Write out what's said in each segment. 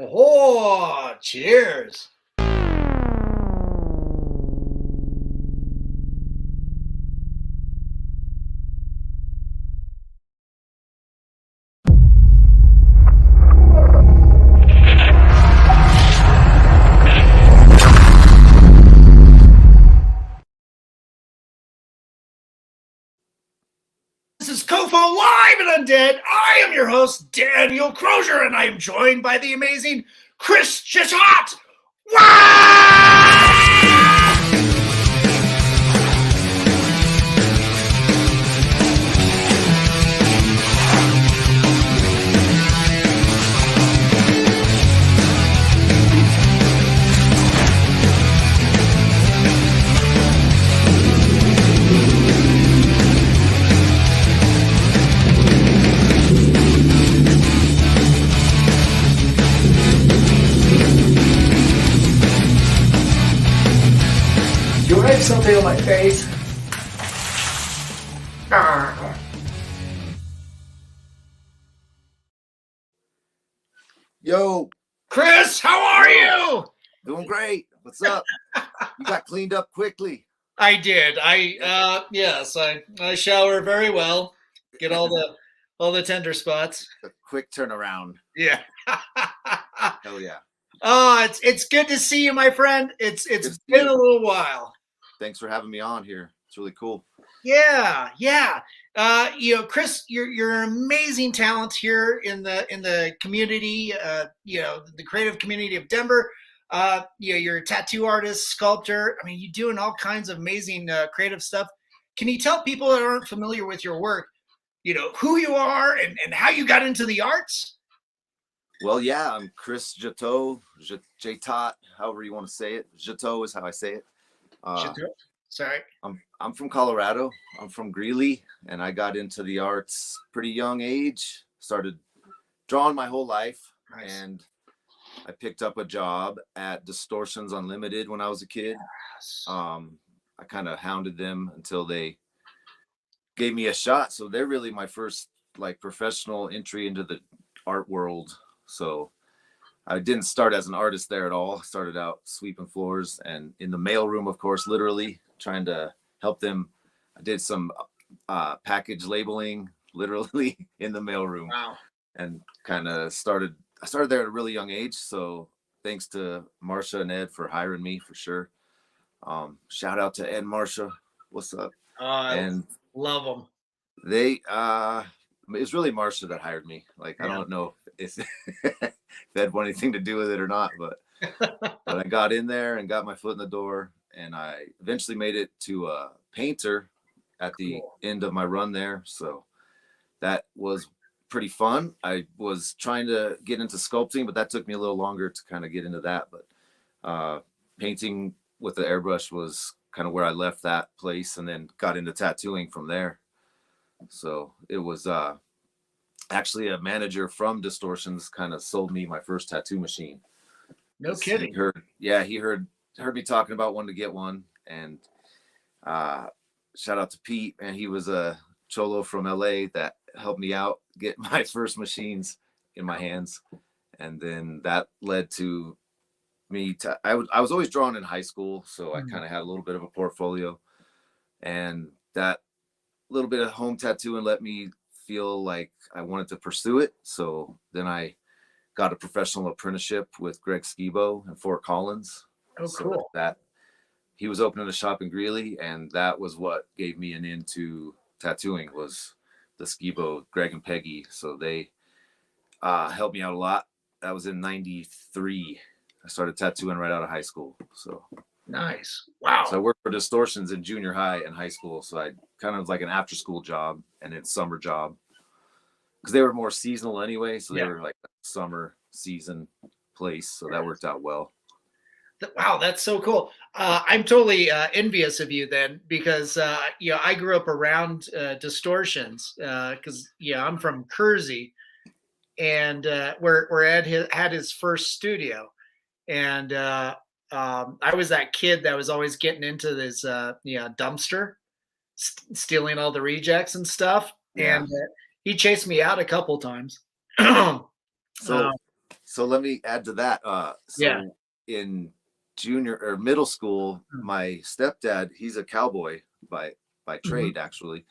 Oh, cheers. This is COFOH Live Undead. I am your host, Daniel Crosier, and I am joined by the amazing Chris Chishat. Wow! Do I have something on my face? Yo, Chris, how are you? doing great. What's up? You got cleaned up quickly. I did. Yes, I shower very well. Get all the tender spots. A quick turnaround. Yeah. Hell yeah. Oh, it's good to see you, my friend. It's been a little while. Thanks for having me on here. It's really cool. Yeah. Chris, you're an amazing talent here in the community. The creative community of Denver. You're a tattoo artist, sculptor. I mean, you're doing all kinds of amazing creative stuff. Can you tell people that aren't familiar with your work, who you are and how you got into the arts? Well, yeah, I'm Chris Jateau, Jatot, however you want to say it. Jateau is how I say it. Sorry. I'm from Colorado. I'm from Greeley, and I got into the arts pretty young age. Started drawing my whole life, Nice. And I picked up a job at Distortions Unlimited when I was a kid. Yes. I kind of hounded them until they gave me a shot. So they're really my first professional entry into the art world. So I didn't start as an artist there at all. I started out sweeping floors and in the mailroom, of course, literally trying to help them. I did some package labeling, literally in the mailroom. Wow. And I started there at a really young age. So thanks to Marsha and Ed for hiring me for sure. Shout out to Ed and Marsha. What's up? And love them. They it's really Marsha that hired me. I don't know if they had anything to do with it or not, but I got in there and got my foot in the door, and I eventually made it to a painter at the end of my run there. So that was pretty fun. I was trying to get into sculpting, but that took me a little longer to kind of get into that. But painting with the airbrush was kind of where I left that place, and then got into tattooing from there. So it was actually a manager from Distortions kind of sold me my first tattoo machine. No kidding. He heard me talking about wanting to get one, and shout out to Pete, and he was a cholo from LA that helped me out get my first machines in my hands, and then that led to me. I was always drawing in high school, so I kind of had a little bit of a portfolio, and that little bit of home tattooing let me feel like I wanted to pursue it. So then I got a professional apprenticeship with Greg Skibo in Fort Collins. Oh, cool. That he was opening a shop in Greeley, and that was what gave me an into tattooing was the Skibo, Greg and Peggy. So they helped me out a lot. That was in '93. I started tattooing right out of high school. So nice. Wow. So I worked for Distortions in junior high and high school. So I kind of like an after school job and then summer job, because they were more seasonal anyway. So they were like a summer season place. So that worked out well. Wow, that's so cool. I'm totally envious of you then, because I grew up around Distortions because I'm from Kersey, and where Ed had his first studio, and I was that kid that was always getting into this dumpster, stealing all the rejects and stuff, and he chased me out a couple times. So So let me add to that. Yeah. So in junior or middle school, my stepdad, he's a cowboy by Mhm. trade, actually.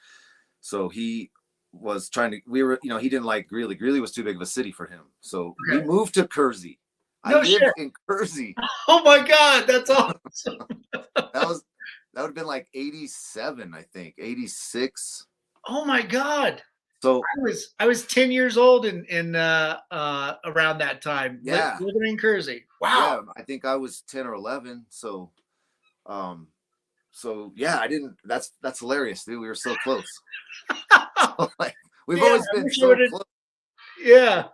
So he was trying to, we were, he didn't like Greeley. Greeley was too big of a city for him. So we Okay. moved to Kersey. I No lived shit. in Kersey. Oh my God, that's awesome. That was, that would have been like 87, I think, 86. Oh my God. So I was 10 years old in around that time, yeah, living in Kersey. Wow. yeah, I think I was 10 or 11. Um, so yeah, I didn't, that's hilarious, dude. We were so close. Like, we've Yeah, always I been wish I so would have. close. Yeah,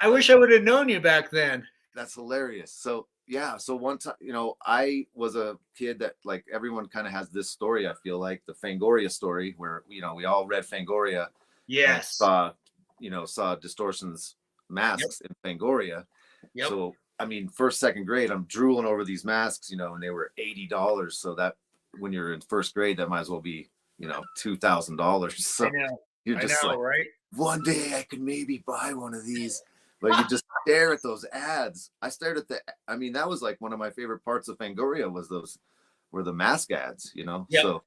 I Like, wish I would have known you back then. that's hilarious. So yeah, so one time, I was a kid that, like, everyone kind of has this story. I feel like the Fangoria story, where we all read Fangoria and Yes. saw Distortion's Yep. masks in Fangoria. Yep. So I mean, first, second grade, I'm drooling over these masks, and they were $80. So that, when you're in first grade, that might as well be, $2,000. I So know. you're I just know, like, right? one day I could maybe buy one of these. But you just stare at those ads. I stared at I mean, that was like one of my favorite parts of Fangoria, were the mask ads. Yep.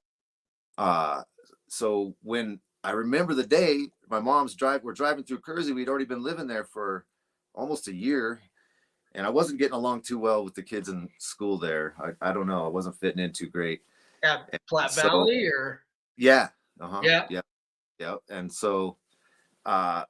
Uh, so when I remember the day, we're driving through Kersey. We'd already been living there for almost a year. And I wasn't getting along too well with the kids in school there. I don't know. I wasn't fitting in too great. At And Platte so Valley, or yeah, uh-huh. yeah. Yeah, yeah. And so uh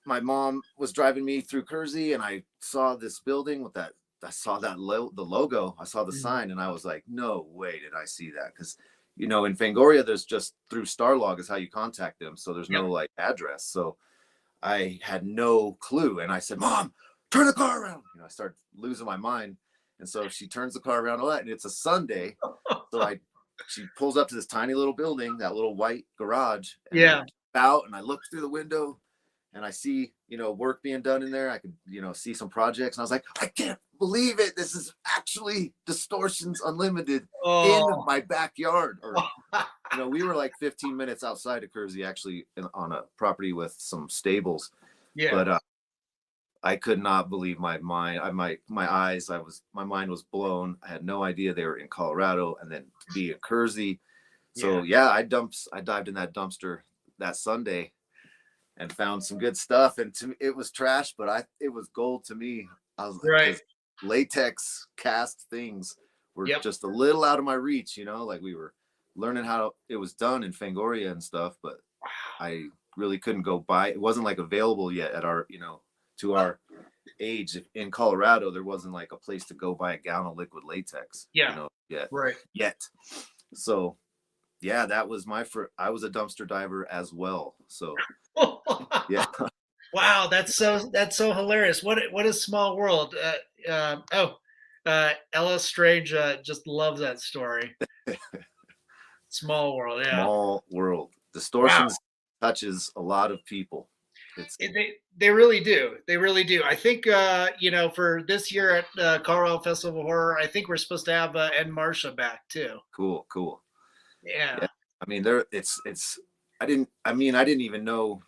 my mom was driving me through Kersey, and I saw this building with that. I saw the logo. I saw the Mhm. sign, and I was like, "No way did I see that?" Because, in Fangoria, there's just through Starlog is how you contact them. So there's Yep. no like address. So I had no clue, and I said, "Mom, turn the car around." I started losing my mind, and so she turns the car around, and it's a Sunday. So she pulls up to this tiny little building, that little white garage, and I Yeah. get out and I look through the window, and I see, work being done in there. I could, see some projects, and I was like, I can't believe it. This is actually Distortions Unlimited in Oh. my backyard. Or, we were like 15 minutes outside of Kersey, actually, on a property with some stables. Yeah. But I could not believe my mind. My eyes. My mind was blown. I had no idea they were in Colorado, and then to be in Kersey. So Yeah. yeah, I dived in that dumpster that Sunday and found some good stuff. And to me, it was trash, but it was gold to me. I was like, Right. because latex cast things were Yep. just a little out of my reach. Like we were learning how it was done in Fangoria and stuff, but I really couldn't go buy. It wasn't like available yet at our, to our age in Colorado. There wasn't like a place to go buy a gallon of liquid latex, Yeah. Right. yet. So yeah, that was I was a dumpster diver as well. So yeah. Wow, that's so hilarious. What a small world. Ella Strange just loves that story. Small world, yeah. Small world. Wow. Distortions touches a lot of people. It's They really do. They really do. I think for this year at Colorado Festival of Horror, I think we're supposed to have Ed Marsha back too. cool. Yeah. Yeah. I mean, I didn't even know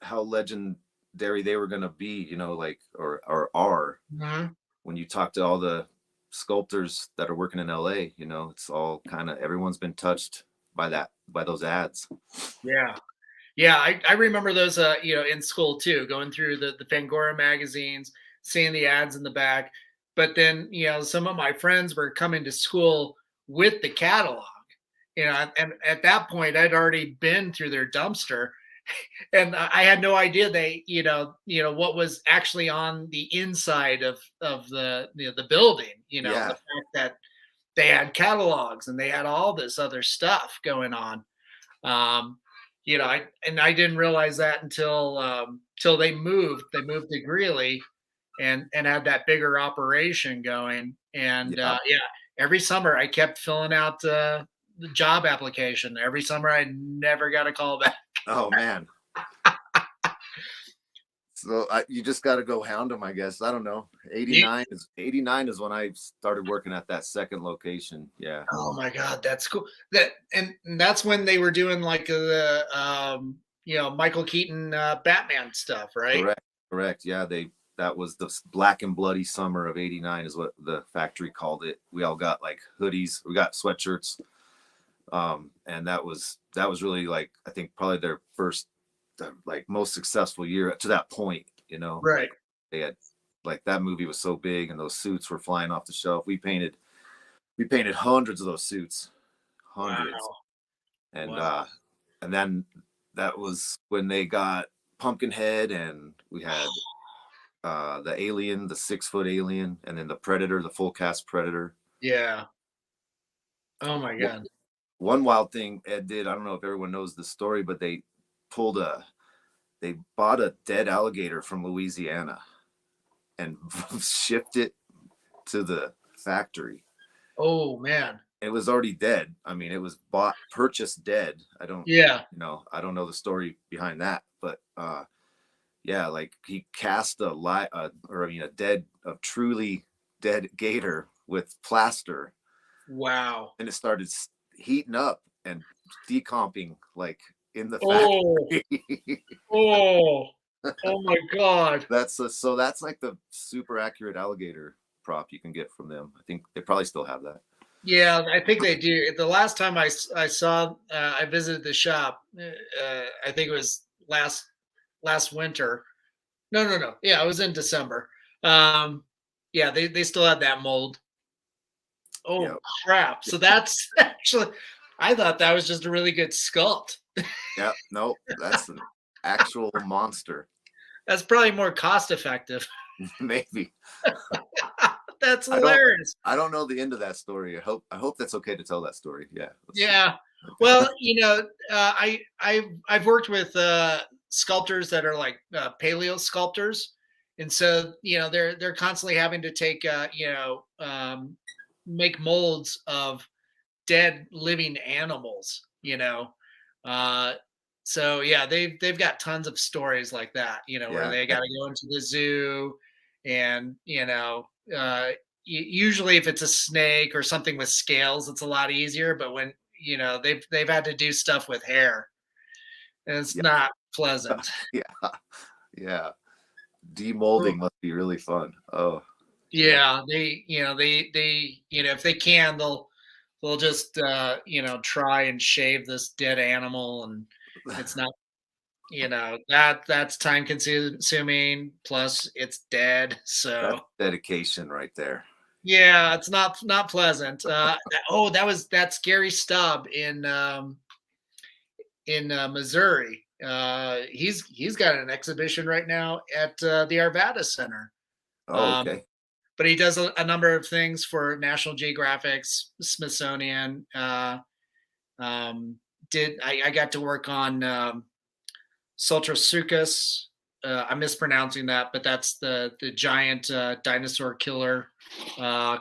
how legendary they were gonna be, like, or are, Mhm. when you talk to all the sculptors that are working in LA. It's all kind of, everyone's been touched by those ads. Yeah. Yeah, I remember those in school too, going through the Fangora magazines, seeing the ads in the back. But then, some of my friends were coming to school with the catalog. And at that point I'd already been through their dumpster, and I had no idea they, what was actually on the inside of the building, the Yeah. fact that they had catalogs and they had all this other stuff going on. Um, I didn't realize that until till they moved. They moved to Greeley and had that bigger operation going. And Yeah. yeah, every summer I kept filling out the job application. Every summer I never got a call back. Oh man. So you just got to go hound them, I guess. I don't know. 89 is when I started working at that second location. Yeah. Oh my God, that's cool. And that's when they were doing like the Michael Keaton Batman stuff, right? Correct. Correct. Yeah. that was the black and bloody summer of '89 is what the factory called it. We all got like hoodies, we got sweatshirts, and that was really like, I think probably their first like most successful year to that point. Right. Like they had, like, that movie was so big and those suits were flying off the shelf. We painted hundreds of those suits, hundreds. Wow. And Wow. and then that was when they got Pumpkinhead, and we had the Alien, the 6-foot Alien, and then the Predator, the full cast Predator. Yeah. Oh my Wh- God. One wild thing Ed did, I don't know if everyone knows the story, but they bought a dead alligator from Louisiana and shipped it to the factory. Oh man. It was already dead. I mean, it was purchased dead. Yeah. I don't know the story behind that, but yeah, like he cast a truly dead gator with plaster, Wow. and it started heating up and decomping like in the Oh. factory. Oh. Oh my God. So that's like the super accurate alligator prop you can get from them. I think they probably still have that. Yeah, I think they do. The last time I saw, I visited the shop. I think it was last winter. No. Yeah, it was in December. Yeah, they still had that mold. Yeah. Oh crap! So that's actually, I thought that was just a really good sculpt. Yeah. No, that's an actual monster. That's probably more cost effective. Maybe. That's I don't hilarious. I don't know the end of that story. I hope that's okay to tell that story. Yeah. Let's see. Yeah. Well, I've worked with sculptors that are like paleo sculptors, and so they're constantly having to take make molds of dead living animals. Uh, so yeah, they've got tons of stories like that. Where Yeah. they got to go into the zoo, and usually if it's a snake or something with scales, it's a lot easier. But when they've had to do stuff with hair, and it's Yeah. not pleasant. Yeah. Yeah. Demolding must be really fun. Oh. Yeah, they if they can, they'll just try and shave this dead animal, and it's not that's time consuming, plus it's dead. That's So dedication right there. yeah, it's not pleasant. That's Gary Stubb in Missouri. He's got an exhibition right now at the Arvada Center. Oh, Um, okay. but he does a number of things for National Geographic's Smithsonian. I got to work on Sultrosuchus. I'm mispronouncing that, but that's the giant dinosaur killer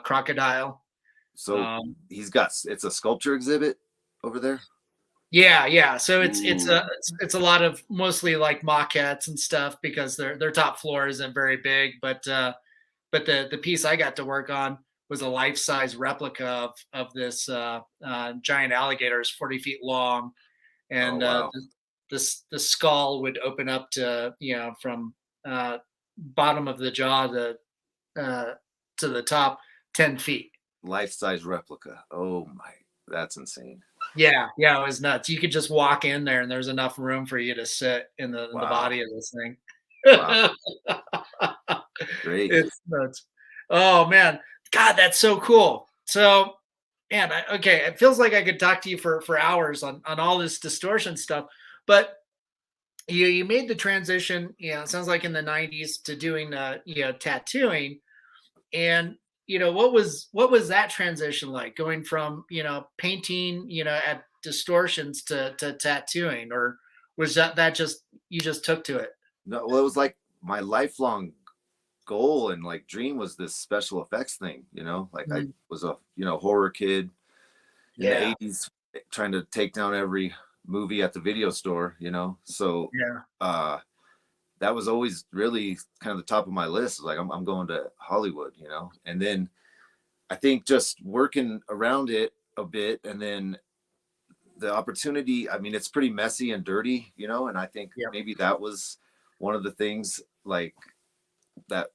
crocodile. So it's a sculpture exhibit over there. Yeah. So it's Ooh. it's a lot of mostly like maquettes and stuff because their top floor isn't very big, but the piece I got to work on was a life size replica of this giant alligator, is 40 feet long, Oh, and wow. the skull would open up to from bottom of the jaw to the top 10 feet. Life-size replica. Oh my, that's insane. Yeah, it was nuts. You could just walk in there, and there's enough room for you to sit in the Wow. body of this thing. Wow. Great. It's nuts. Oh man, God, that's so cool. So, man, okay, it feels like I could talk to you for hours on all this distortion stuff. But you made the transition. It sounds like in the '90s to doing tattooing, and what was that transition like, going from painting at distortions to tattooing, or was that just you just took to it? No, well, it was like my lifelong goal and like dream was this special effects thing. Like I Mhm. was a horror kid in the Yeah, '80s, trying to take down every movie at the video store. So yeah, uh, that was always really kind of the top of my list. Like I'm going to Hollywood. And then I think just working around it a bit, and then the opportunity. I mean, it's pretty messy and dirty. And I think yeah, maybe that was one of the things. Like that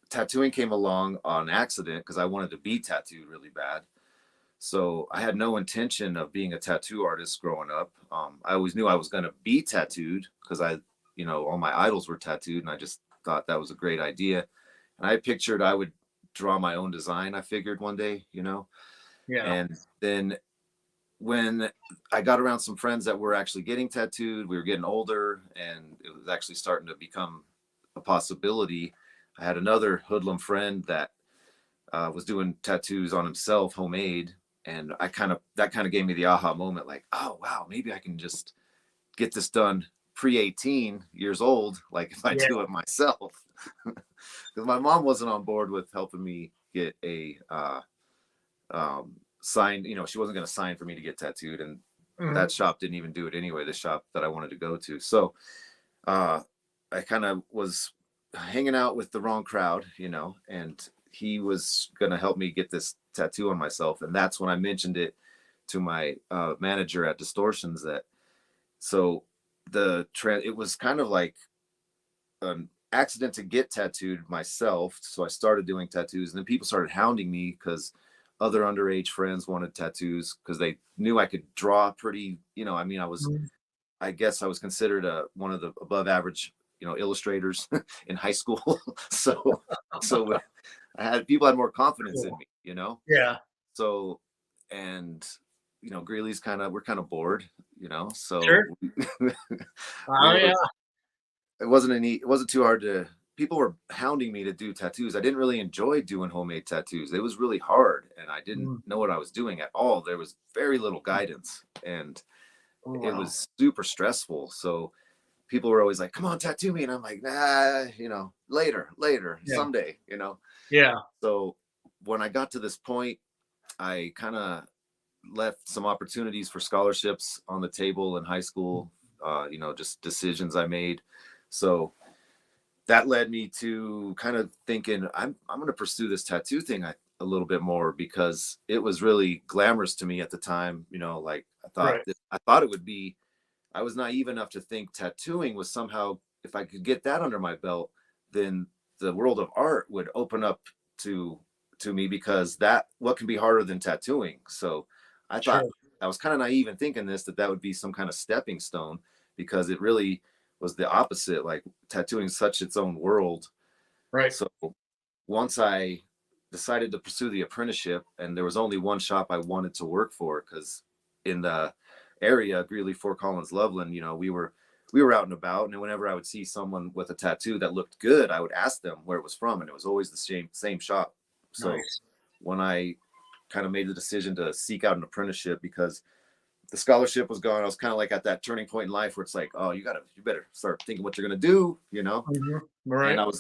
tattooing came along on accident because I wanted to be tattooed really bad. So I had no intention of being a tattoo artist growing up. I always knew I was going to be tattooed because all my idols were tattooed, and I just thought that was a great idea. And I pictured I would draw my own design. I figured one day, Yeah. and then when I got around some friends that were actually getting tattooed, we were getting older, and it was actually starting to become a possibility. I had another hoodlum friend that was doing tattoos on himself, homemade, and that kind of gave me the aha moment, like, oh wow, maybe I can just get this done pre 18 years old, like if I Yeah. do it myself, because my mom wasn't on board with helping me get a signed. She wasn't going to sign for me to get tattooed, and that shop didn't even do it anyway. The shop that I wanted to go to, so I kind of was hanging out with the wrong crowd, and he was going to help me get this tattoo on myself. And that's when I mentioned it to my manager at Distortions. So it was kind of like an accident to get tattooed myself. So I started doing tattoos, and then people started hounding me because other underage friends wanted tattoos because they knew I could draw pretty, I guess I was considered one of the above average, illustrators in high school. so people had more confidence in me, Yeah. So, and Greeley's we're kind of bored, so Sure. Oh yeah. it wasn't too hard to. People were hounding me to do tattoos. I didn't really enjoy doing homemade tattoos. It was really hard, and I didn't know what I was doing at all. There was very little guidance, and it was super stressful. So people were always like, come on, tattoo me. And I'm like, nah, later, someday, Yeah. So when I got to this point, I kind of left some opportunities for scholarships on the table in high school, just decisions I made. So that led me to kind of thinking I'm going to pursue this tattoo thing a little bit more, because it was really glamorous to me at the time. Like I thought it would be. I was naive enough to think tattooing was somehow, if I could get that under my belt, then the world of art would open up to me, because what can be harder than tattooing? So I thought I was kind of naive in thinking that would be some kind of stepping stone, because it really was the opposite. Like, tattooing is such its own world. Right. So once I decided to pursue the apprenticeship, and there was only one shop I wanted to work for, because in the area, Greeley, Fort Collins, Loveland, we were out and about, and whenever I would see someone with a tattoo that looked good, I would ask them where it was from, and it was always the same shop. So when I kind of made the decision to seek out an apprenticeship, because the scholarship was gone, I was kind of like at that turning point in life where it's like, oh, you better start thinking what you're gonna do, Right. And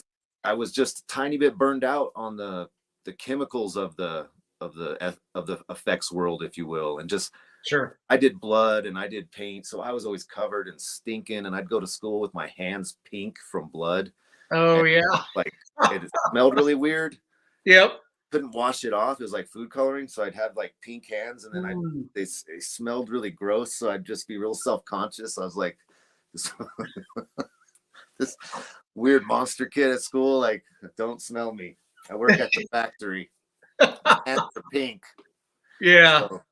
I was just a tiny bit burned out on the chemicals of the effects world, if you will, and just I did blood and I did paint, so I was always covered and stinking, and I'd go to school with my hands pink from blood. Oh yeah. Like, it smelled really weird. Yep. Couldn't wash it off. It was like food coloring, so I'd have like pink hands, and then they smelled really gross, so I'd just be real self-conscious. I was like this weird monster kid at school, like, don't smell me. I work at the factory. My hands are pink. Yeah. So,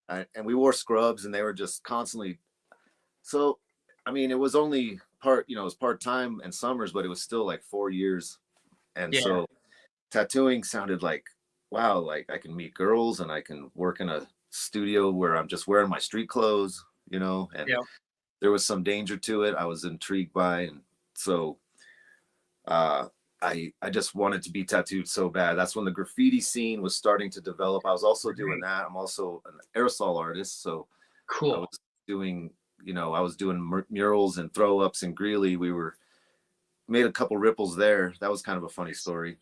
and we wore scrubs, and they were just constantly. So, I mean, it was only it was part-time and summers, but it was still like 4 years. And so tattooing sounded like, wow, like I can meet girls and I can work in a studio where I'm just wearing my street clothes, and there was some danger to it. I was intrigued by, and so I just wanted to be tattooed so bad. That's when the graffiti scene was starting to develop. I was also doing that. I'm also an aerosol artist, so cool. I was doing murals and throw ups in Greeley. We made a couple ripples there. That was kind of a funny story.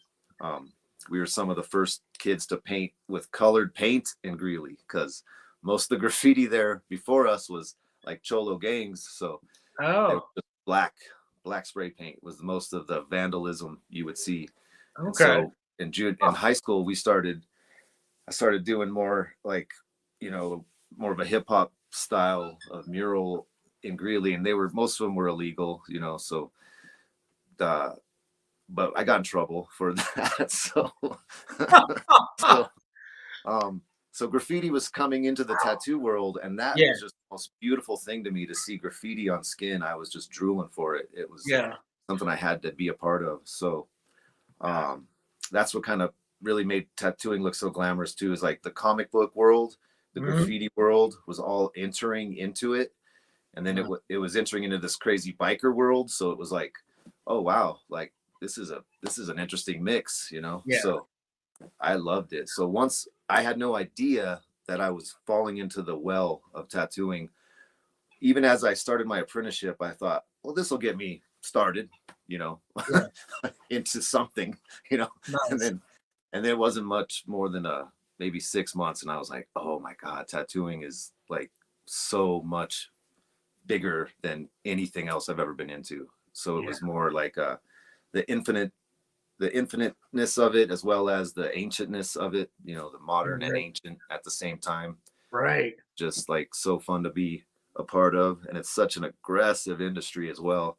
We were some of the first kids to paint with colored paint in Greeley, because most of the graffiti there before us was like cholo gangs. So they were just black spray paint was most of the vandalism you would see. Okay. And so in high school, I started doing more like, more of a hip hop style of mural in Greeley, and most of them were illegal, so but I got in trouble for that. So, um, so graffiti was coming into the tattoo world, and that Yeah. was just the most beautiful thing to me to see graffiti on skin. I was just drooling for it. It was Yeah. something I had to be a part of. So, that's what kind of really made tattooing look so glamorous too, is like the comic book world, the graffiti world was all entering into it. And then it was entering into this crazy biker world. So it was like, oh wow, like this is an interesting mix, you know? Yeah. So I loved it. So once I had no idea that I was falling into the well of tattooing, even as I started my apprenticeship, I thought, well, this will get me started, you know, Yeah. into something, you know, and Nice. then it wasn't much more than maybe 6 months. And I was like, oh my God, tattooing is like so much bigger than anything else I've ever been into. So it Yeah. was more like the infiniteness of it, as well as the ancientness of it, you know, the modern and ancient at the same time. Right. Just like so fun to be a part of. And it's such an aggressive industry as well.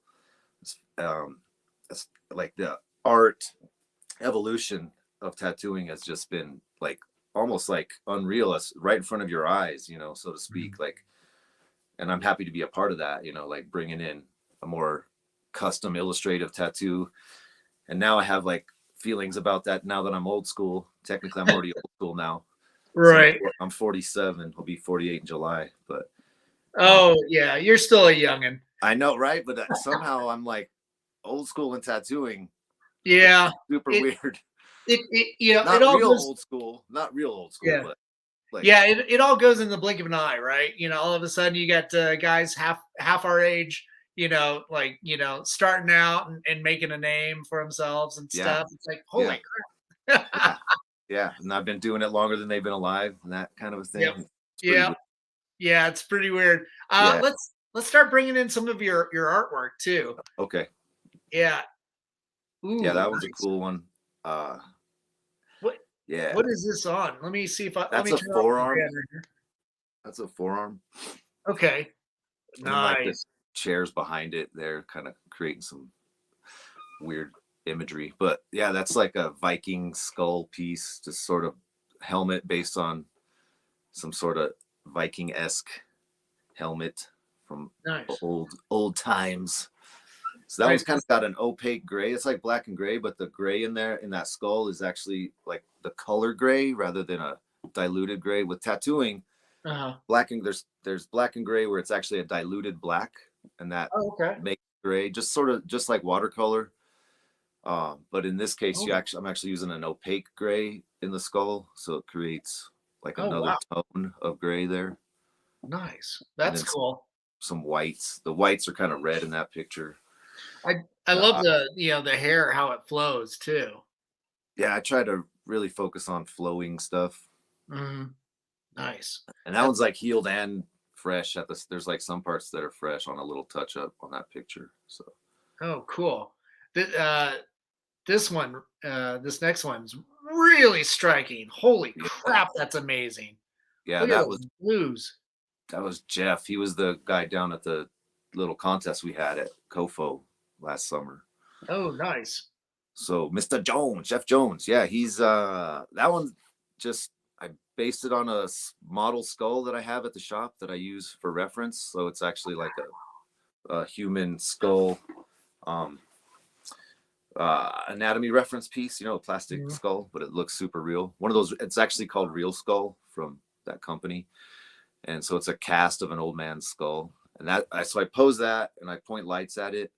It's like the art evolution of tattooing has just been like almost like unreal. It's right in front of your eyes, you know, so to speak. Like, and I'm happy to be a part of that, you know, like bringing in a more custom illustrative tattoo. And now I have like feelings about that now that I'm old school. Technically, I'm already old school now. Right. So I'm 47. I'll be 48 in July. But Oh yeah, you're still a youngin. I know, right? But somehow I'm like old school in tattooing. Yeah. Super It weird. you know, it Not all real goes. old school. Not real old school, Yeah. but like Yeah, it all goes in the blink of an eye, right? You know, all of a sudden you got guys half our age, you know, like, you know, starting out and making a name for themselves and yeah, stuff. It's like, yeah, holy crap. yeah, yeah. And I've been doing it longer than they've been alive, and that kind of a Yep. thing. It's pretty Yeah. weird. Yeah, it's pretty weird. Yeah. Let's start bringing in some of your artwork too. Okay. Yeah. Yeah, Ooh, that was a nice. cool one. Uh, What yeah, what is this on? Let me see if I let that's me a turn off the forearm. banner here. That's a forearm. Okay. And then like the Nice. chairs behind it, they're kind of creating some weird imagery. But yeah, that's like a Viking skull piece, just sort of helmet based on some sort of Viking-esque helmet from Nice. old times. So that one's Nice. kind of got an opaque gray. It's like black and gray, but the gray in there in that skull is actually like the color gray rather than a diluted gray. With tattooing, Uh-huh. black and there's black and gray where it's actually a diluted black, and that Oh, okay. makes gray just sort of just like watercolor. But in this case, Oh, I'm actually using an opaque gray in the skull, so it creates like oh another wow. tone of gray there, Nice. and That's then cool. some whites. The whites are kind of red in that picture. I The love the you know the hair how it flows too. Yeah, I try to really focus on flowing stuff. Mhm. Nice. And that That's one's like healed and fresh at this. There's like some parts that are fresh on a little touch up on that picture. So oh cool. Th- uh, this one, this next one's really striking. Holy yeah, crap, that's amazing. yeah, Look at those blues. that was Jeff. He was the guy down at the little contest we had at COFOH last summer. Oh, nice. So Mr. Jones, Jeff Jones, yeah, he's that one just I based it on a model skull that I have at the shop that I use for reference. So it's actually like a human skull um anatomy reference piece, you know, a plastic Mhm. skull, but it looks super real. One of those, it's actually called Real Skull from that company. And so it's a cast of an old man's skull. And so I pose that and I point lights at it,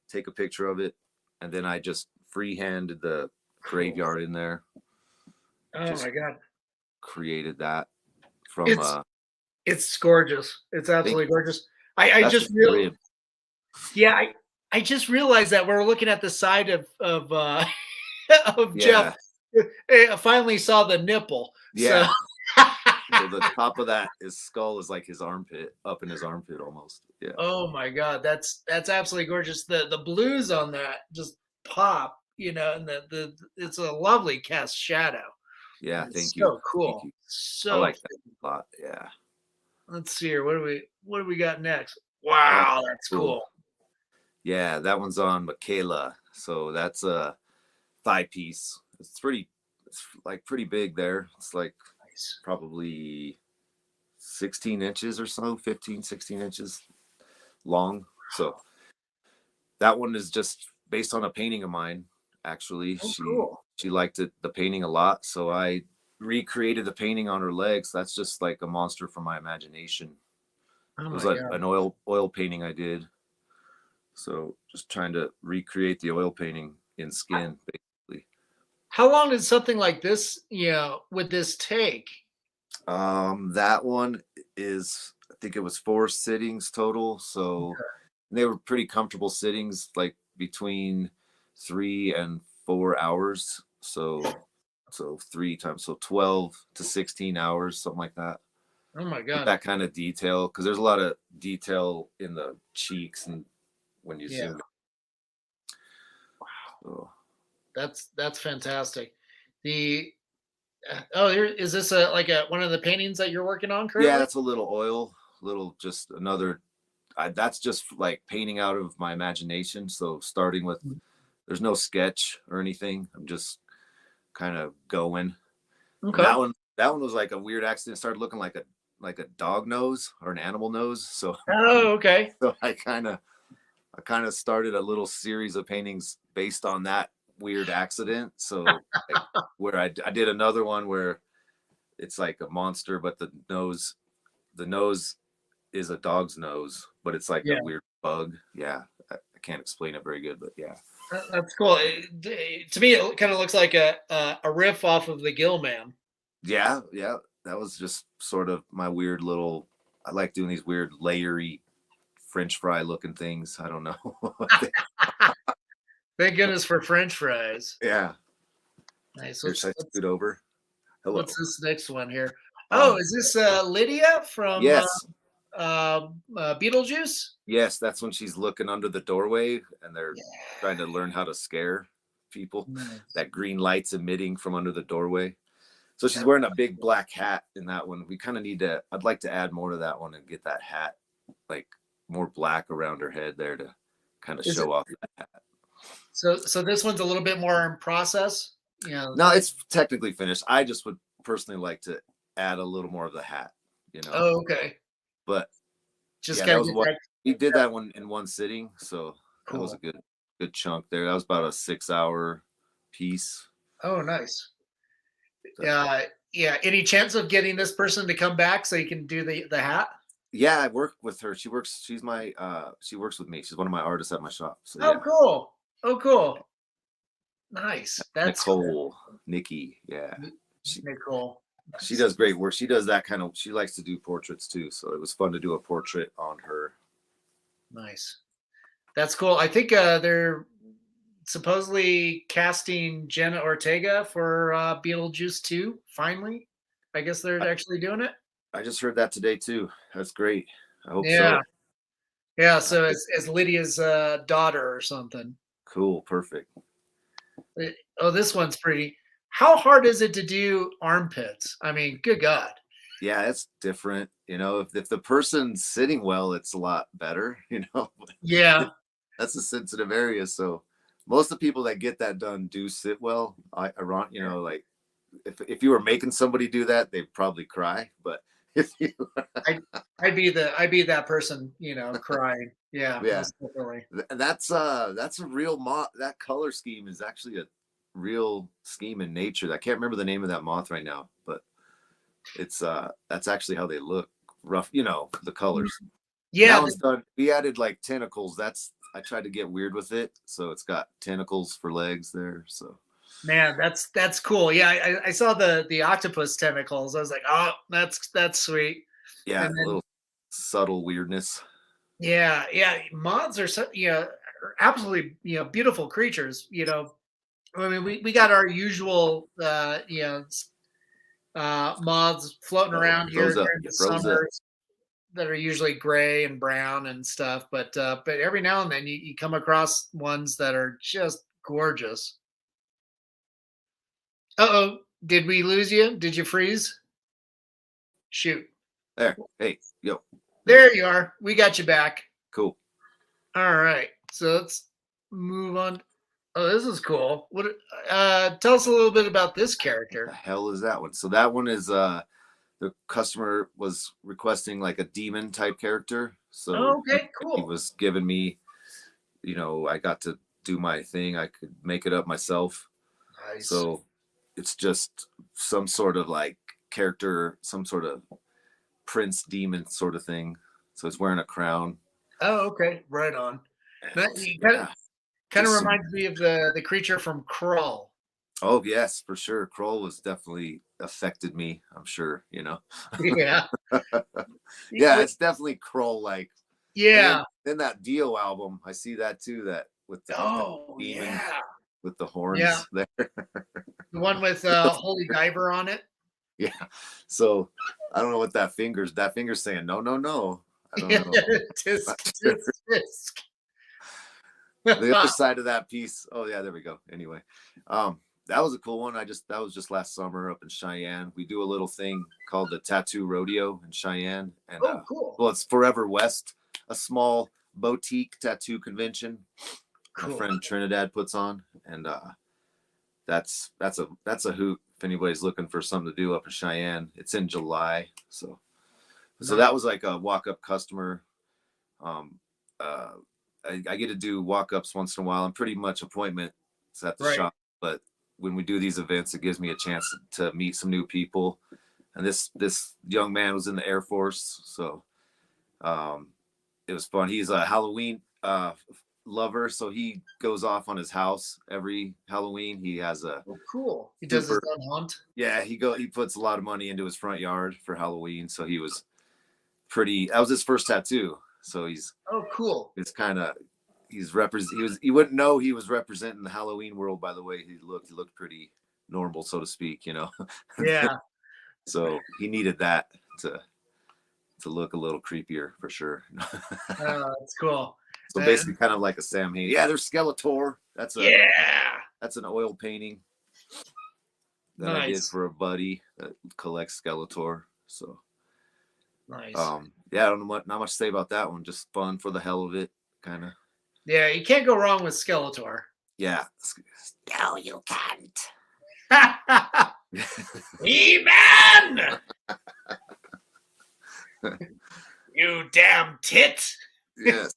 take a picture of it, and then I just freehanded the Cool. graveyard in there. Oh Just my god. created that from It's gorgeous. It's I think absolutely gorgeous. I that's just just real rib. yeah, I just realized that we're looking at the side of of Jeff. Yeah. I finally saw the nipple. So Yeah. So the top of that is skull is like his armpit, up in his armpit almost. Yeah. oh my god, that's absolutely gorgeous. The blues on that just pop, you know, and the it's a lovely cast shadow. Yeah. It's Thank you. so Thank cool. you. I So like that a lot. Yeah. let's see here. What do we got next? Oh, Wow, that's cool. cool. Yeah, that one's on Michaela. So that's a thigh piece. It's like pretty big there. It's like Nice. probably 16 inches or so, 15, 16 inches long. So that one is just based on a painting of mine. Actually, Oh, cool. she liked the painting a lot, so I recreated the painting on her legs. That's just like a monster from my imagination. Oh It was my like God. an oil painting I did. So just trying to recreate the oil painting in skin, basically. How long did something like this, would this take? That one is, I think it was 4 sittings total. So they were pretty comfortable sittings, like between 3 and 4 hours. So 3 times, so 12 to 16 hours, something like that. Oh my With God. that kind of detail, because there's a lot of detail in the cheeks and when you Yeah. zoom in. So, That's fantastic. The here is this like a one of the paintings that you're working on yeah, currently? that's a little oil, little just another. That's just like painting out of my imagination. So starting with, there's no sketch or anything. I'm just kind of going. And Okay. that one was like a weird accident. It started looking like a dog nose or an animal nose. So Oh, okay. so I kind of started a little series of paintings based on that weird accident. So like, where I did another one where it's like a monster, but the nose is a dog's nose, but it's like Yeah, a weird bug. Yeah, I can't explain it very good, but yeah. that's cool. To me, it kind of looks like a riff off of the Gill Man. Yeah, yeah. That was just sort of my weird little. I like doing these weird layery French fry looking things. I don't know. Thank goodness for French fries. Yeah. Nice. Here, should I scoot over? What's Hello. this next one here? Oh, Um. is this Lydia from Yes. Beetlejuice? Yes. That's when she's looking under the doorway and they're Yeah. trying to learn how to scare people. Nice. That green light's emitting from under the doorway. So she's wearing a big black hat in that one. We kind of need to. I'd like to add more to that one and get that hat like more black around her head there to kind of Is it show off that hat. so this one's a little bit more in process? No, it's technically finished. I just would personally like to add a little more of the hat, you know. Oh, okay. But Just yeah, that gotta was get what that. we did that one in one sitting, so that was a Cool. good chunk there. That was about a 6 hour piece. Oh, nice. So, Yeah. Any chance of getting this person to come back so you can do the hat? yeah, I work with her. She works with me. She's one of my artists at my shop. So Oh, yeah. cool. Oh, cool. Nice. That's cool. Nikki, yeah. She Nicole. she Nice. does great work. She does that kind of. She likes to do portraits too. So it was fun to do a portrait on her. Nice. That's cool. I think they're supposedly casting Jenna Ortega for Beetlejuice 2, finally. I guess they're I, actually doing it. I just heard that today too. That's great. I hope Yeah. so. Yeah. Uh, So it's Lydia's daughter or something. cool, perfect. Oh, this one's pretty. How hard is it to do armpits? I mean, good God. Yeah, it's different. If the person's sitting well, it's a lot better. Yeah. That's a sensitive area. So most of the people that get that done do sit well. Like if you were making somebody do that, they'd probably cry. But if you, I I'd be that person, crying. Yeah, yeah, most definitely. that's a real moth. That color scheme is actually a real scheme in nature. I can't remember the name of that moth right now, but it's that's actually how they look. Rough, the colors. And that Yeah, one's done. We added like tentacles. I tried to get weird with it, so it's got tentacles for legs there. So man, that's cool. Yeah, I saw the octopus tentacles. I was like, oh, that's sweet. yeah, And a then little subtle weirdness. yeah, moths are are absolutely beautiful creatures. I mean, we got our usual moths floating Oh, around here froze up. during You the froze up. summers that are usually gray and brown and stuff. But every now and then you come across ones that are just gorgeous. Uh-oh, did we lose you? Did you freeze? Shoot. There. Hey, yo. There you are. We got you back. Cool. All right. So let's move on. Oh, this is cool. What? Tell us a little bit about this What the character. hell is that one? So that one is the customer was requesting like a demon type character. So Oh, okay, he cool. was giving me, I got to do my thing. I could make it up myself. Nice. So it's just some sort of like character, some sort of prince demon sort of thing. So it's wearing a crown. Oh, okay, right on. That And kind yeah, of just some. reminds me of the creature from Krull. Oh yes, for sure. Kroll was definitely affected me. I'm sure. Yeah. Yeah, it's definitely Kroll like. And then Yeah. then that Dio album, I see that too. That with the Oh, demon yeah. with the Yeah. horns there. The one with Holy Diver on it. Yeah. So I don't know what that finger's saying. No, no, no. I don't Yeah. know. Tisk, Not sure. tisk, The other tisk. side of that piece. Oh yeah, there we go. Anyway, that was a cool one. That was just last summer up in Cheyenne. We do a little thing called the Tattoo Rodeo in Cheyenne, and Oh, cool. well, it's Forever West, a small boutique tattoo convention my Cool. friend Trinidad puts on, and that's a hoot. If anybody's looking for something to do up in Cheyenne, it's in July. So that was like a walk up customer. Um, uh, I get to do walk ups once in a while. I'm pretty much appointments at the Right. shop, but when we do these events, it gives me a chance to meet some new people. And this young man was in the Air Force, so it was fun. He's a Halloween lover, so he goes off on his house every Halloween. He has a Oh, cool. He does his super. own hunt. Yeah, he puts a lot of money into his front yard for Halloween, so he was pretty. That was his first tattoo, so Oh, cool. it's kind of he wouldn't know he was representing the Halloween world by the way he looked. He looked pretty normal, so to speak. Yeah. So he needed that to look a little creepier for sure. That's cool. So basically kind of like a Sam Hain. Yeah, there's Skeletor. Yeah. That's an oil painting that I did Nice. for a buddy that collects Skeletor. So Nice. yeah, I don't know not much to say about that one. Just fun for the hell of it, kind of. Yeah, you can't go wrong with Skeletor. Yeah. No, you can't. He-Man! You damn tit! Yes.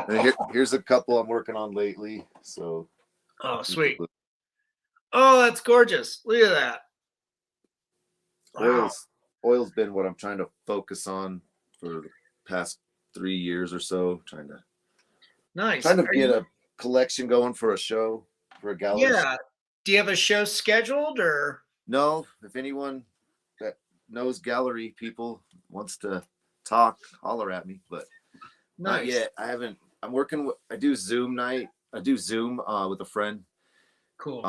And here's a couple I'm working on lately. So Oh, sweet. Oh, that's gorgeous. Look at that. Wow. Oil's been what I'm trying to focus on for the past 3 years or so. Nice. Trying to get a collection going for a show, for a gallery. Yeah. Do you have a show scheduled or? No, if anyone that knows gallery people wants to talk, holler at me, but not Nice. yet. I haven't. I'm working. I do Zoom night. I do Zoom with a friend. Cool.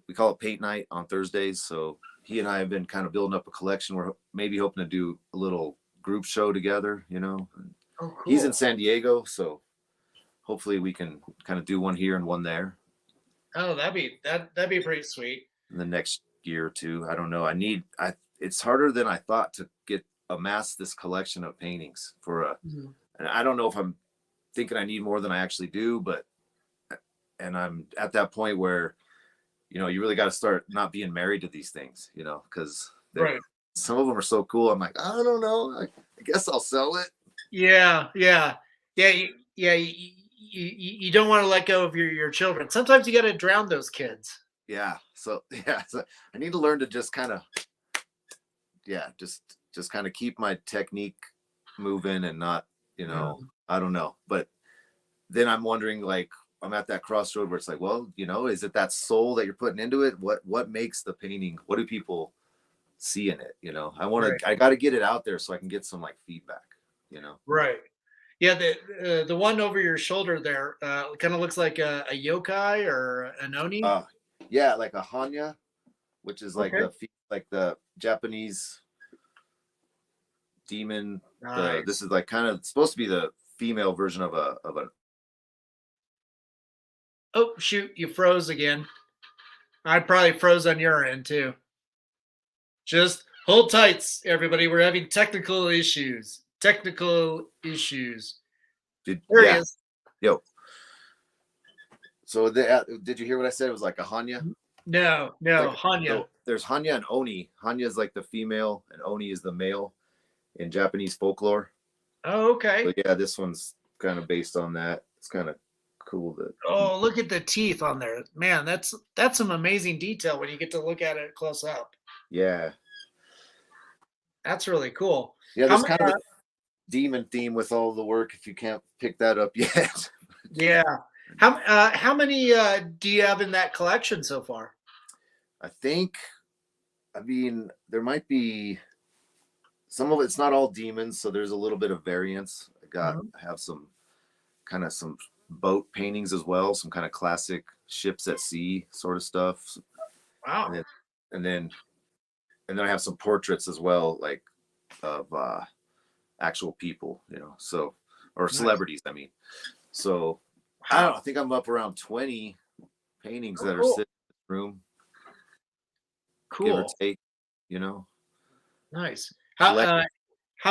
We call it paint night on Thursdays. So he and I have been kind of building up a collection. We're maybe hoping to do a little group show together. Oh, cool. He's in San Diego, so hopefully we can kind of do one here and one there. Oh, that'd be pretty sweet. In the next year or two. I don't know. It's harder than I thought to amass this collection of paintings and I don't know if I'm thinking I need more than I actually do, and I'm at that point where, you really got to start not being married to these things, because Right. some of them are so cool. I'm like, I don't know. I guess I'll sell it. Yeah. You don't want to let go of your children. Sometimes you got to drown those kids. Yeah. So I need to learn to just kind of, just kind of keep my technique moving and not, I don't know. But then I'm wondering, like, I'm at that crossroad where it's like, well, is it that soul that you're putting into it? What makes the painting? What do people see in it? I got to get it out there so I can get some like feedback, Right. Yeah. The one over your shoulder there kind of looks like a yokai or an oni. Yeah, like a Hanya, which is like Okay. the Japanese demon. Nice. This is like kind of supposed to be the female version of an. Oh shoot! You froze again. I probably froze on your end too. Just hold tight, everybody. We're having technical issues. There he is. Yo. So did you hear what I said? It was like a Hanya. No, Hanya. So there's Hanya and Oni. Hanya is like the female, and Oni is the male in Japanese folklore. Oh, okay. So yeah, this one's kind of based on that. It's kind of cool. Oh, look at the teeth on there, man. That's some amazing detail when you get to look at it close up. Yeah. That's really cool. Yeah, there's kind of a demon theme with all the work. If you can't pick that up yet. Yeah. How many do you have in that collection so far? I mean, there might be some of it's not all demons, so there's a little bit of variance. I have some boat paintings as well, some kind of classic ships at sea sort of stuff. Wow. And then I have some portraits as well, like of actual people, so or celebrities, I mean. So I don't know, I think I'm up around 20 paintings that are sitting in this room. Cool. Give or take, Nice. How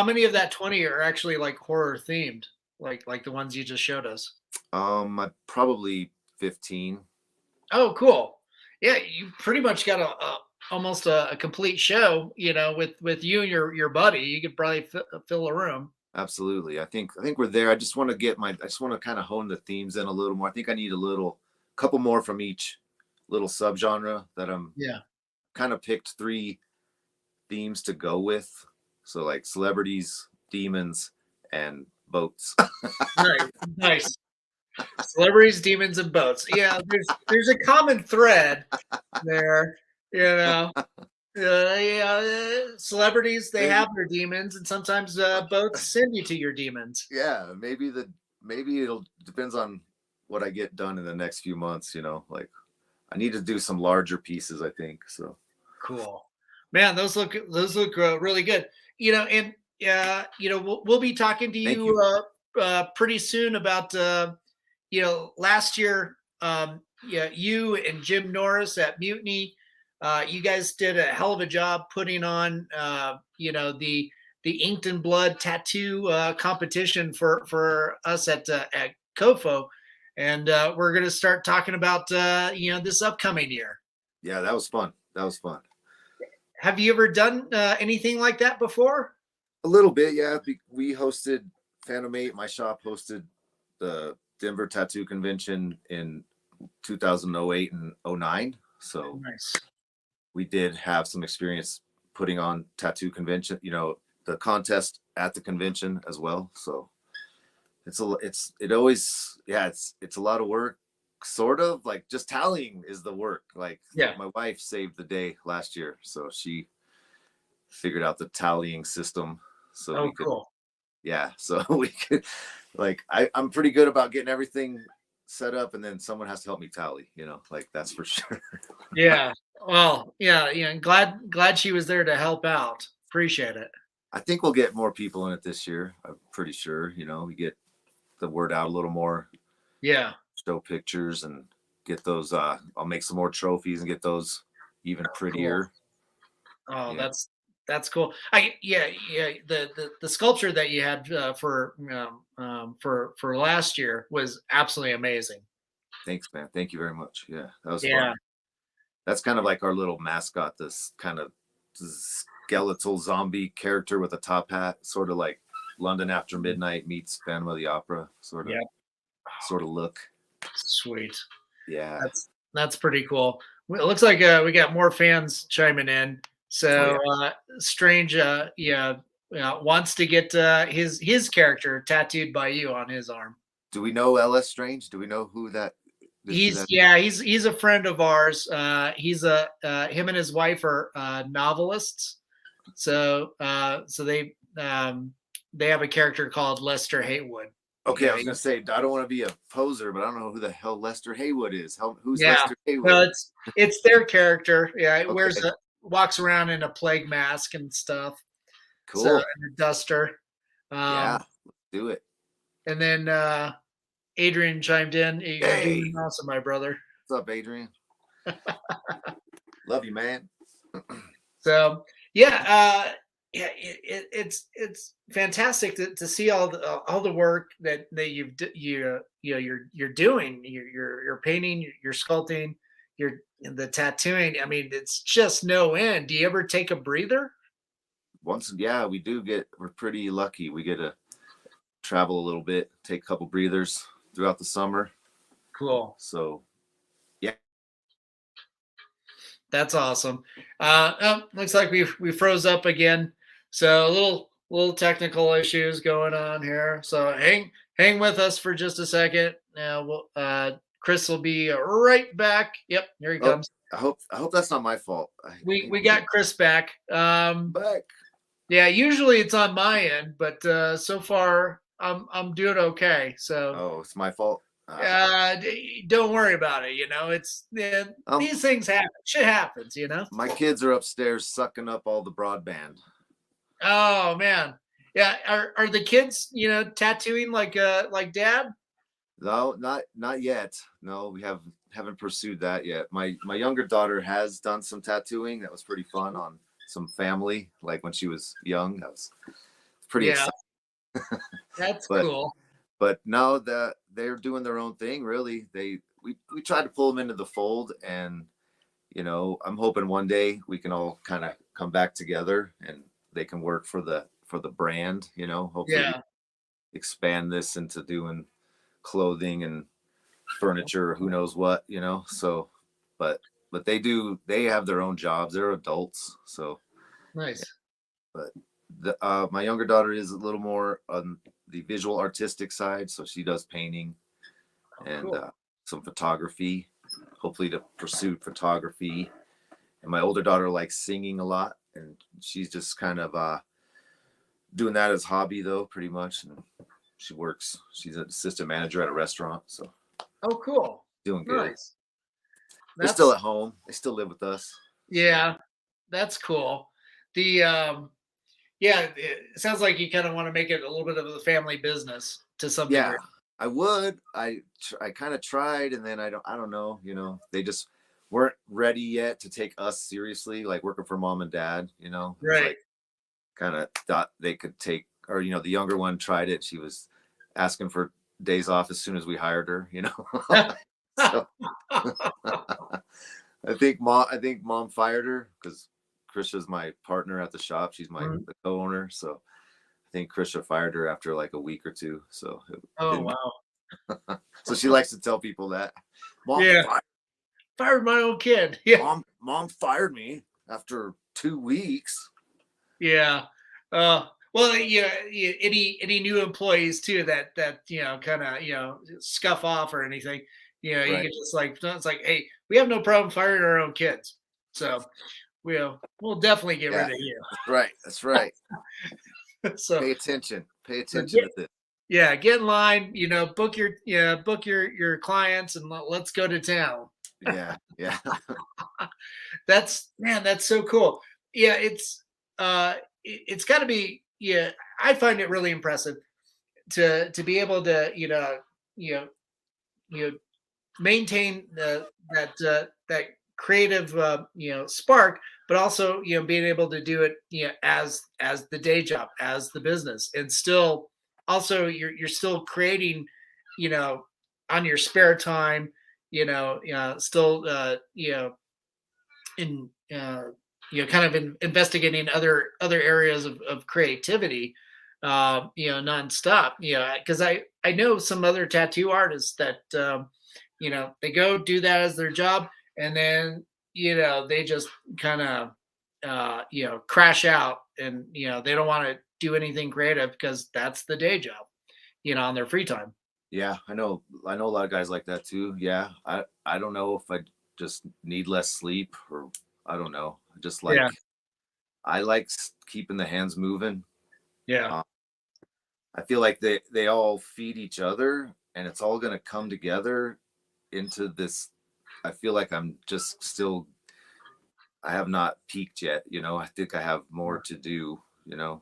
many of that 20 are actually like horror themed, like the ones you just showed us? Probably 15. Oh, cool. Yeah, you pretty much got almost a complete show, with you and your buddy. You could probably fill a room. Absolutely. I think we're there. I just want to kind of hone the themes in a little more. I think I need couple more from each little subgenre that I'm kind of picked 3 themes to go with. So like celebrities, demons, and boats. Nice. Celebrities, demons, and boats. Yeah, there's a common thread there. Celebrities, they have their demons, and sometimes boats send you to your demons. Yeah, maybe it'll depends on what I get done in the next few months. Like I need to do some larger pieces, I think. So cool, man. Those look really good. And we'll be talking to you pretty soon about last year. You and Jim Norris at Mutiny. You guys did a hell of a job putting on, the Inked in Blood tattoo competition for us at COFOH, and we're going to start talking about this upcoming year. Yeah, that was fun. Have you ever done anything like that before? A little bit, yeah. We hosted Phantom 8. My shop hosted the Denver Tattoo Convention in 2008 and 09. So nice. We did have some experience putting on tattoo convention, the contest at the convention as well. So it's a lot of work, sort of like just tallying is the work. Like my wife saved the day last year. So she figured out the tallying system. So we could, cool. Yeah. So we could I'm pretty good about getting everything set up, and then someone has to help me tally, like that's for sure. Yeah. Well, yeah. Glad she was there to help out. Appreciate it. I think we'll get more people in it this year. I'm pretty sure, we get the word out a little more. Yeah. Show pictures and get those. I'll make some more trophies and get those even prettier. Cool. Oh, yeah. That's cool. The sculpture that you had for last year was absolutely amazing. Thanks, man. Thank you very much. Yeah, that was fun. That's kind of like our little mascot, this kind of skeletal zombie character with a top hat, sort of like London After Midnight meets Phantom of the Opera, sort of look. Sweet. Yeah. That's pretty cool. It looks like we got more fans chiming in. So Strange wants to get his character tattooed by you on his arm. Do we know LS Strange? Do we know who that he's a friend of ours. He's him and his wife are novelists. So they have a character called Lester Haywood. Okay, I was gonna say I don't want to be a poser, but I don't know who the hell Lester Haywood is. Who's Lester Haywood? Well, it's their character. Yeah, it walks around in a plague mask and stuff. Cool. So, and a duster. Let's do it. And then Adrian chimed in. You're doing awesome, my brother. What's up, Adrian? Love you, man. So yeah, it's fantastic to see all the work that you're doing. You're painting, you're sculpting, you're the tattooing. I mean, it's just no end. Do you ever take a breather? Once, yeah, we're pretty lucky. We get to travel a little bit, take a couple breathers throughout the summer. Cool. So yeah, That's awesome. Looks like we froze up again. So a little technical issues going on here. So hang with us for just a second. Now Chris will be right back. Yep, here he oh, comes. I hope that's not my fault. I think We got Chris back. back. Yeah, usually it's on my end, but so far I'm doing okay. So Oh, it's my fault. don't worry about it. It's Um, these things happen. Shit happens. my kids are upstairs sucking up all the broadband. Oh man. Yeah. Are the kids, tattooing like dad? No, not yet. No, we haven't pursued that yet. My younger daughter has done some tattooing. That was pretty fun on some family, like when she was young. That was pretty Yeah, exciting. that's But cool. now that they're doing their own thing, really, we tried to pull them into the fold, and I'm hoping one day we can all kind of come back together and they can work for the brand. Hopefully we Yeah. expand this into doing clothing and furniture, or who knows what. So, but they have their own jobs. They're adults. So, Nice. but my younger daughter is a little more on the visual artistic side, so she does painting Oh, and cool. some photography, hopefully to pursue photography. And my older daughter likes singing a lot, and she's just kind of doing that as hobby though, pretty much. And she's an assistant manager at a restaurant, so Oh, cool. doing good. Nice. They're still That's at home. They still live with us. So yeah, that's cool. The yeah, it sounds like you kind of want to make it a little bit of a family business to some degree. yeah, I would. I kind of tried, and then I don't know. They just weren't ready yet to take us seriously, like working for mom and dad. It was Right. like kind of thought they could take, or the younger one tried it. She was asking for days off as soon as we hired her. So I think mom fired her because Krisha's my partner at the shop. She's Mhm. the co-owner. So I think Krisha fired her after like a week or two. So it Oh didn't. wow. So she likes to tell people that mom Yeah. fired, Fired my own kid. Yeah. mom fired me after 2 weeks. Yeah. Well, yeah, yeah, any new employees too that kind of scuff off or anything, you Right. can just like it's like, hey, we have no problem firing our own kids, so we'll definitely get Yeah. rid of you. That's right. That's right. So Pay attention. Pay so attention to this. get in line, book your clients and let's go to town. Yeah. Yeah. That's man, that's so cool. Yeah, it's got to be. Yeah, I find it really impressive to be able to you know you know maintain that creative spark, but also being able to do it as the day job, as the business, and still also you're still creating you know on your spare time, still in kind of investigating other areas of creativity nonstop, because I know some other tattoo artists that they go do that as their job, and then they just kind of crash out, and they don't want to do anything creative because that's the day job, on their free time. Yeah. I know a lot of guys like that too. Yeah. I don't know if I just need less sleep, or I don't know. Yeah, I like keeping the hands moving. yeah, Uh, I feel like they all feed each other, and it's all going to come together into this. I feel like I'm just still, I have not peaked yet. I think I have more to do.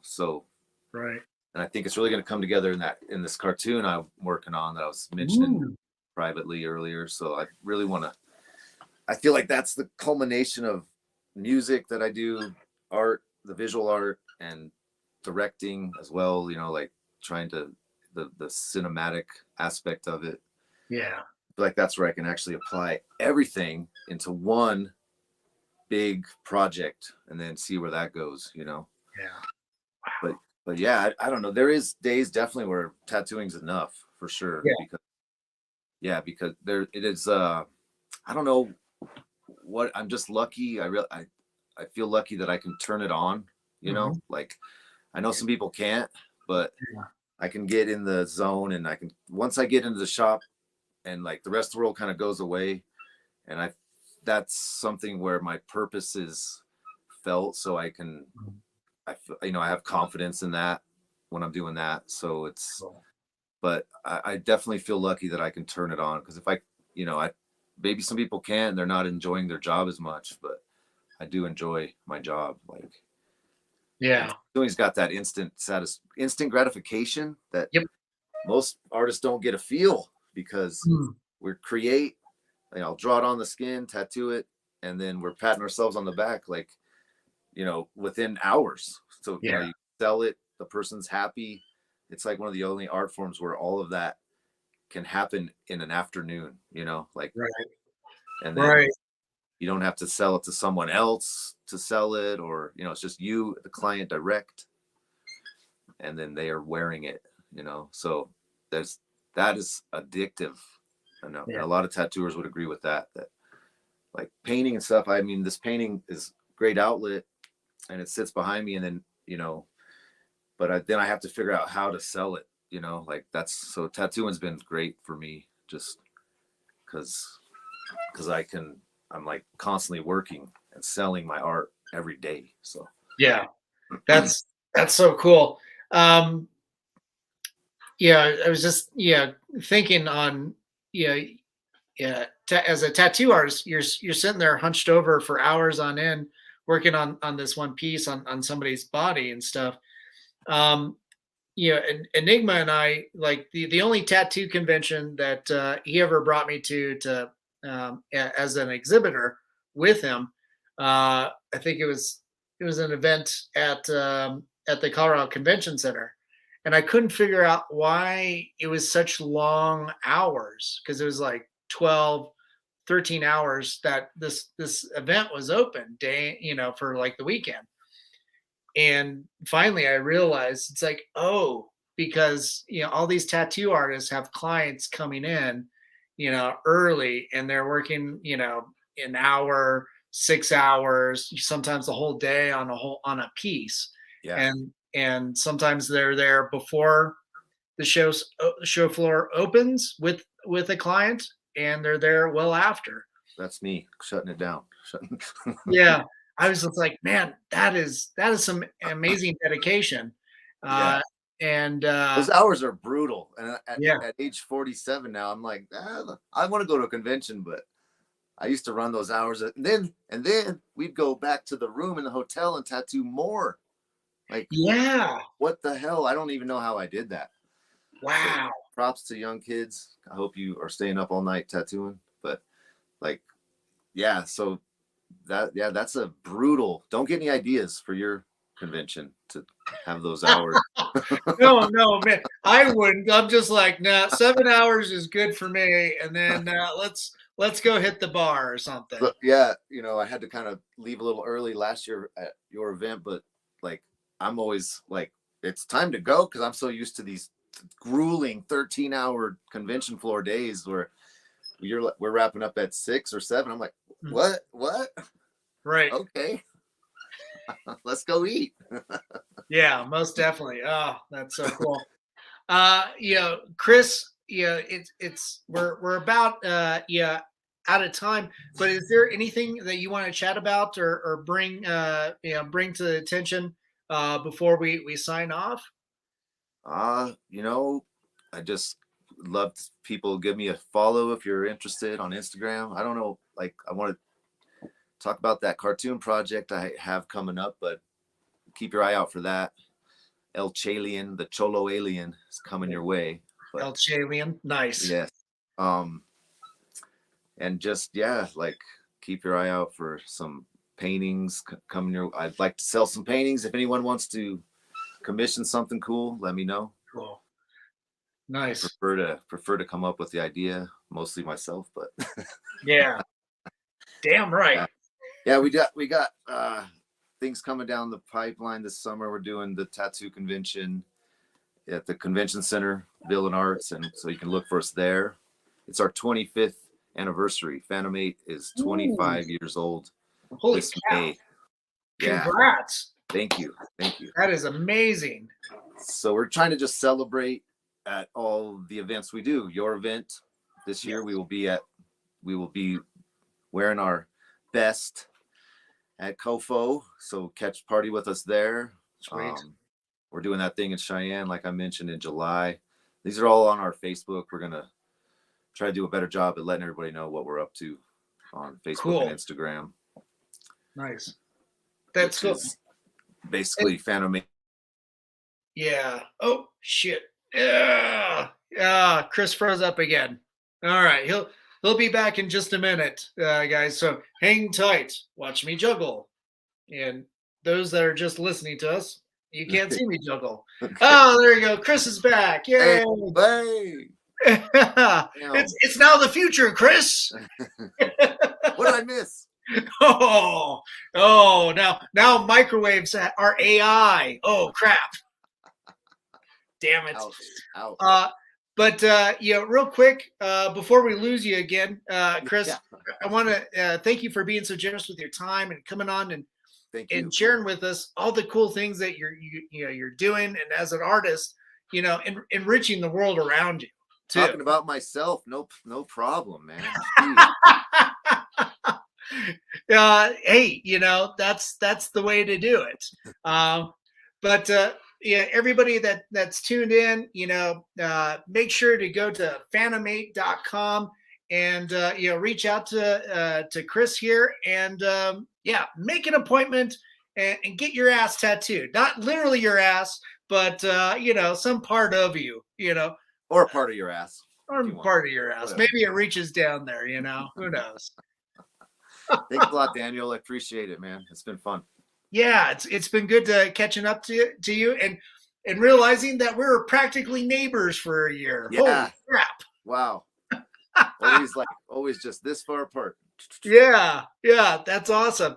So, right. and I think it's really going to come together in this cartoon I'm working on that I was mentioning Ooh. privately earlier. So I really want to, I feel like that's the culmination of music that I do, art, the visual art, and directing as well, you know, like trying to the cinematic aspect of it. Yeah. Like that's where I can actually apply everything into one big project and then see where that goes, you know. Yeah. But yeah, I don't know. There is days definitely where tattooing's enough for sure. Yeah. Because there it is. I don't know what, I'm just lucky. I feel lucky that I can turn it on. You know, like I know some people can't, but Yeah. I can get in the zone, and I can, once I get into the shop, and like the rest of the world kind of goes away, and that's something where my purpose is felt, so I can, you know, I have confidence in that when I'm doing that. So it's, Cool. but I definitely feel lucky that I can turn it on, because if I, you know, maybe some people can't, they're not enjoying their job as much, but I do enjoy my job. Like, Yeah. he's got that instant gratification that Yep. most artists don't get a feel, because we create, you know, I'll draw it on the skin, tattoo it, and then we're patting ourselves on the back, like, you know, within hours. So, you know, you sell it, the person's happy. It's like one of the only art forms where all of that can happen in an afternoon, you know, like, Right. and then you don't have to sell it to someone else to sell it, or, you know, it's just you, the client direct, and then they are wearing it, you know. So that is addictive. I know, and a lot of tattooers would agree with that like painting and stuff. I mean, this painting is great outlet, and it sits behind me, and then, you know, but then I have to figure out how to sell it, you know, like that's, so tattooing's been great for me, just because I'm like constantly working and selling my art every day. So Yeah. That's so cool. Yeah, I was just thinking on, yeah, as a tattoo artist, you're sitting there hunched over for hours on end working on this one piece on somebody's body and stuff. Um, Enigma and I, like the only tattoo convention that he ever brought me to as an exhibitor with him. I think it was an event at the Colorado Convention Center, and I couldn't figure out why it was such long hours, because it was like 12, 13 hours that this event was open day, for like the weekend. And finally I realized it's like, oh, because all these tattoo artists have clients coming in, early, and they're working, an hour, 6 hours, sometimes the whole day on a piece. yeah, And sometimes they're there before the show floor opens with a client, and they're there well after. that's me shutting it down. Yeah, I was just like, man, that is some amazing dedication. Yeah, Uh, and those hours are brutal. And yeah, at age 47 now, I'm like, I want to go to a convention, but I used to run those hours, and then we'd go back to the room in the hotel and tattoo more. Like, yeah, what the hell? I don't even know how I did that. So wow, props to young kids. I hope you are staying up all night tattooing. But like, yeah, so that's a brutal. Don't get any ideas for your convention to have those hours. no, man, I wouldn't. I'm just like, nah, 7 hours is good for me, and then let's go hit the bar or something. But yeah, you know, I had to kind of leave a little early last year at your event, but like, I'm always like, it's time to go, because I'm so used to these grueling 13-hour convention floor days where we're wrapping up at 6 or 7. I'm like, what? Right. Okay. Let's go eat. Yeah, most definitely. Oh, that's so cool. Chris, we're about out of time, but is there anything that you want to chat about or bring to the attention before we sign off? You know, I just love people give me a follow if you're interested on Instagram. I don't know, like, I want to talk about that cartoon project I have coming up, but keep your eye out for that. El Chalian, the Cholo Alien, is coming your way. But El Chalian, nice. yes. And just, yeah, like, keep your eye out for some paintings coming your. I'd like to sell some paintings. If anyone wants to commission something cool, let me know. Cool. Nice. Prefer to come up with the idea, mostly myself, but yeah. Damn right. Yeah, we got things coming down the pipeline this summer. We're doing the tattoo convention at the convention center, Villain Arts, and so you can look for us there. It's our 25th anniversary. Phantom 8 is 25 years old. Holy this cow. May. Yeah. Congrats. Thank you. That is amazing. So we're trying to just celebrate at all the events we do. Your event this year, we will be wearing our best at COFOH. So party with us there. Sweet. We're doing that thing in Cheyenne, like I mentioned, in July. These are all on our Facebook. We're gonna try to do a better job at letting everybody know what we're up to on Facebook and Instagram. Nice. That's cool. Basically, Phantom 8. Yeah. Oh shit. Yeah. Chris froze up again. All right. He'll be back in just a minute, guys. So hang tight. Watch me juggle. And those that are just listening to us, you can't see me juggle. Okay. Oh, there you go. Chris is back. Yay. Hey. It's now the future, Chris. What did I miss? Oh, now microwaves are AI. Oh crap. Damn it. Ouch. But real quick, before we lose you again, Chris, I want to thank you for being so generous with your time and coming on and sharing with us all the cool things that you're doing, and as an artist, enriching the world around you. Too. Talking about myself, no problem, man. Hey, that's the way to do it. But everybody that's tuned in, make sure to go to phantom8.com and reach out to Chris here and make an appointment and get your ass tattooed. Not literally your ass, but some part of you, or a part of your ass. Or part of your ass. Whatever. Maybe it reaches down there, who knows. Thanks a lot, Daniel. I appreciate it, man. It's been fun. Yeah, it's been good catching up to you and realizing that we were practically neighbors for a year. Yeah. Holy crap. Wow. always just this far apart. Yeah, that's awesome.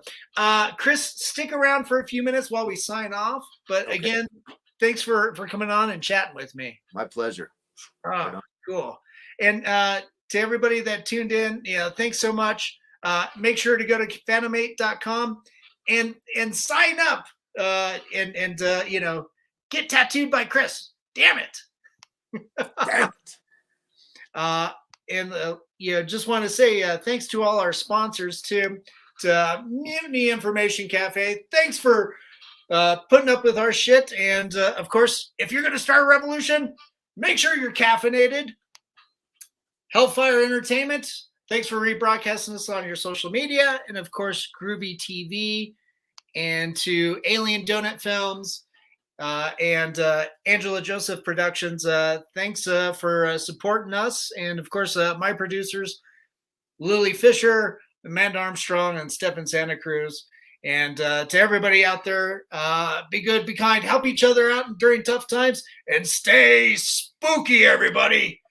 Chris, stick around for a few minutes while we sign off. But again, thanks for coming on and chatting with me. My pleasure. Oh, cool. And to everybody that tuned in, thanks so much. Make sure to go to phantom8.com and sign up and get tattooed by Chris. Damn it. Damn it. Just want to say thanks to all our sponsors too, to Mutiny Information Cafe. Thanks for putting up with our shit. And of course, if you're going to start a revolution, make sure you're caffeinated. Hellfire Entertainment. Thanks for rebroadcasting us on your social media. And of course, Groovy TV, and to Alien Donut Films and Angela Joseph Productions. Thanks for supporting us. And of course, my producers, Lily Fisher, Amanda Armstrong, and Stephen Santa Cruz. And to everybody out there, be good, be kind, help each other out during tough times, and stay spooky, everybody.